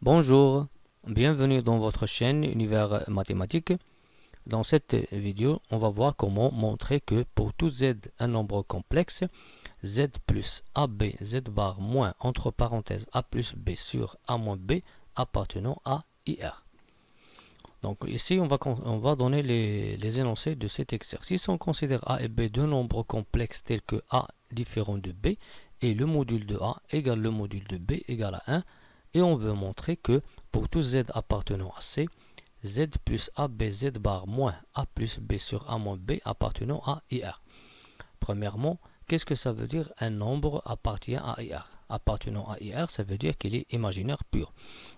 Bonjour, bienvenue dans votre chaîne Univers Mathématique. Dans cette vidéo, on va voir comment montrer que pour tout z un nombre complexe, z plus ab z bar moins entre parenthèses a plus b sur a moins b appartenant à ir. Donc ici, on va donner les énoncés de cet exercice. On considère a et b deux nombres complexes tels que a différent de b et le module de a égale le module de b égale à 1. Et on veut montrer que pour tout z appartenant à C, z plus AB z bar moins A plus B sur A moins B appartenant à IR. Premièrement, qu'est-ce que ça veut dire un nombre appartient à IR? Appartenant à IR, ça veut dire qu'il est imaginaire pur.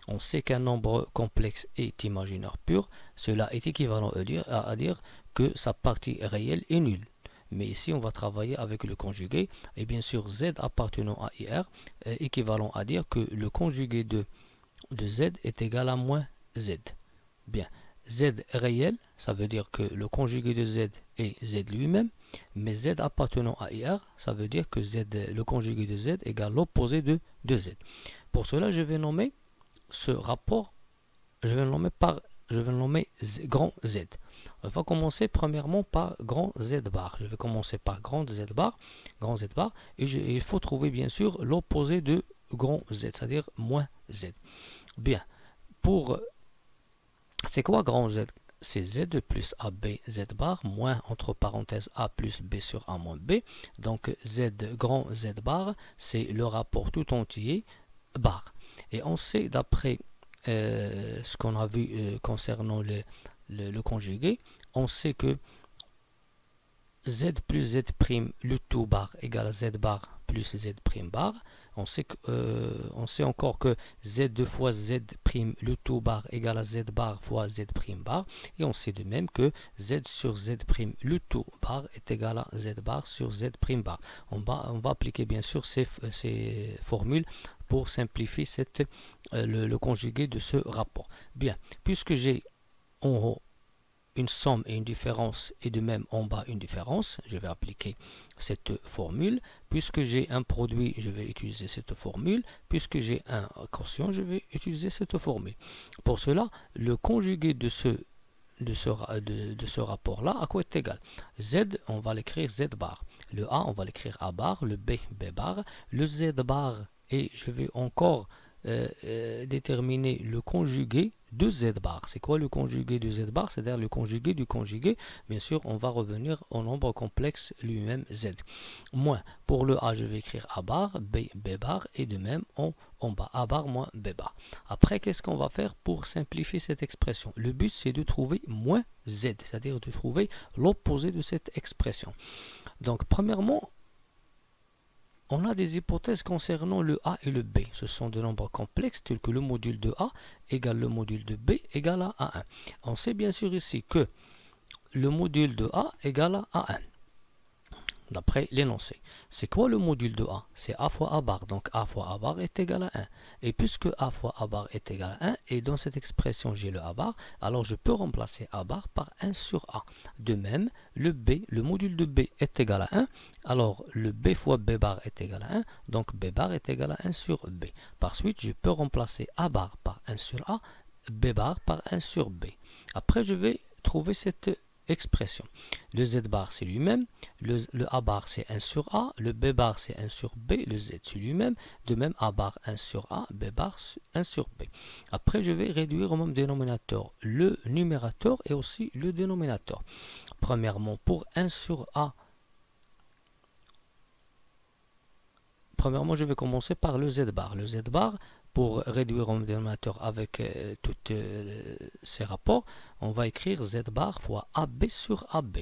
On sait qu'un nombre complexe est imaginaire pur. Cela est équivalent à dire que sa partie réelle est nulle. Mais ici, on va travailler avec le conjugué. Et bien sûr, z appartenant à IR est équivalent à dire que le conjugué de z est égal à moins z. Bien, z réel, ça veut dire que le conjugué de z est z lui-même. Mais z appartenant à IR, ça veut dire que z, le conjugué de z égale l'opposé de z. Pour cela, je vais nommer ce rapport, je vais le nommer grand Z. On va commencer premièrement par grand Z bar. Je vais commencer par grand Z bar, et il faut trouver bien sûr l'opposé de grand Z, c'est-à-dire moins Z. Bien, c'est quoi grand Z? C'est Z plus AB Z bar moins entre parenthèses A plus B sur A moins B. Donc Z grand Z bar, c'est le rapport tout entier bar. Et on sait d'après ce qu'on a vu concernant le conjugué, on sait que z plus z prime le tout bar égale à z bar plus z prime bar. On sait encore que z deux fois z prime le tout bar égale à z bar fois z prime bar. Et on sait de même que z sur z prime le tout bar est égal à z bar sur z prime bar. On va appliquer bien sûr ces formules pour simplifier le conjugué de ce rapport. Bien, puisque j'ai en haut une somme et une différence et de même en bas une différence, je vais appliquer cette formule. Puisque j'ai un produit, je vais utiliser cette formule. Puisque j'ai un quotient, je vais utiliser cette formule. Pour cela, le conjugué de ce rapport-là, à quoi est égal? Z, on va l'écrire Z bar. Le A, on va l'écrire A bar. Le B, B bar. Le Z bar, et je vais encore déterminer le conjugué de Z bar. C'est quoi le conjugué de Z bar? C'est-à-dire le conjugué du conjugué. Bien sûr, on va revenir au nombre complexe lui-même Z. Moins, pour le A, je vais écrire A bar, B, B bar, et de même en bas, A bar moins B bar. Après, qu'est-ce qu'on va faire pour simplifier cette expression? Le but, c'est de trouver moins Z, c'est-à-dire de trouver l'opposé de cette expression. Donc, premièrement, on a des hypothèses concernant le A et le B. Ce sont des nombres complexes tels que le module de A égale le module de B égale à A1. On sait bien sûr ici que le module de A égale à A1. D'après l'énoncé. C'est quoi le module de A? C'est A fois A bar. Donc A fois A bar est égal à 1. Et puisque A fois A bar est égal à 1, et dans cette expression j'ai le A bar, alors je peux remplacer A bar par 1 sur A. De même, le B, le module de B est égal à 1, alors le B fois B bar est égal à 1, donc B bar est égal à 1 sur B. Par suite, je peux remplacer A bar par 1 sur A, B bar par 1 sur B. Après, je vais trouver cette expression. Le Z bar c'est lui-même, le A bar c'est 1 sur A, le B bar c'est 1 sur B, le Z c'est lui-même, de même A bar 1 sur A, B bar 1 sur B. Après je vais réduire au même dénominateur le numérateur et aussi le dénominateur. Premièrement, pour 1 sur A, je vais commencer par le Z bar. Le Z bar, pour réduire au dénominateur avec tous ces rapports, on va écrire Z bar fois AB sur AB.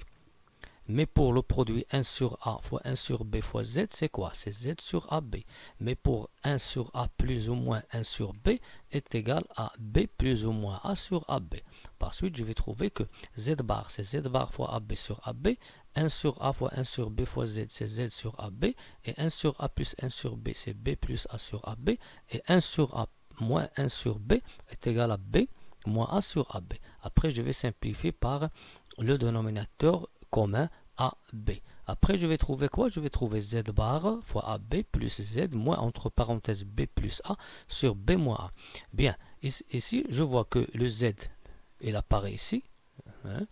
Mais pour le produit 1 sur A fois 1 sur B fois Z, c'est quoi? C'est Z sur AB. Mais pour 1 sur A plus ou moins 1 sur B est égal à B plus ou moins A sur AB. Par suite, je vais trouver que Z bar, c'est Z bar fois AB sur AB. 1 sur A fois 1 sur B fois Z, c'est Z sur AB. Et 1 sur A plus 1 sur B, c'est B plus A sur AB. Et 1 sur A moins 1 sur B est égal à B moins A sur AB. Après, je vais simplifier par le dénominateur commun AB. Après, je vais trouver quoi? Je vais trouver Z bar fois AB plus Z moins entre parenthèses B plus A sur B moins A. Bien, Ici, je vois que le Z, il apparaît ici. Hein.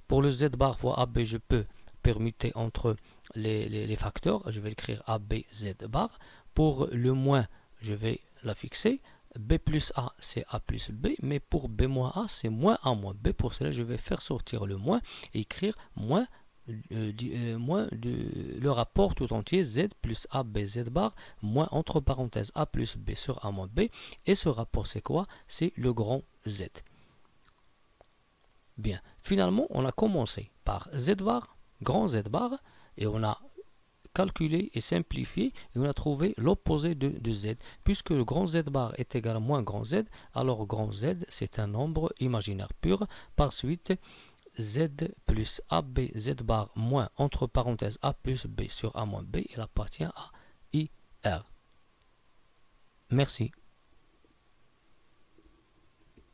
Pour le Z bar fois AB, je peux permuter entre les facteurs. Je vais écrire AB, Z bar. Pour le moins, je vais la fixer. B plus A, c'est A plus B. Mais pour B moins A, c'est moins A moins B. Pour cela, je vais faire sortir le moins et écrire moins le rapport tout entier Z plus AB Z bar moins entre parenthèses A plus B sur A moins B. Et ce rapport, c'est quoi? C'est le grand Z. Bien, finalement, on a commencé par Z bar, grand Z bar, et on a calculé et simplifié, et on a trouvé l'opposé de Z. Puisque le grand Z bar est égal à moins grand Z, alors grand Z, c'est un nombre imaginaire pur. Par suite, Z plus AB Z bar moins entre parenthèses A plus B sur A moins B, il appartient à IR. Merci.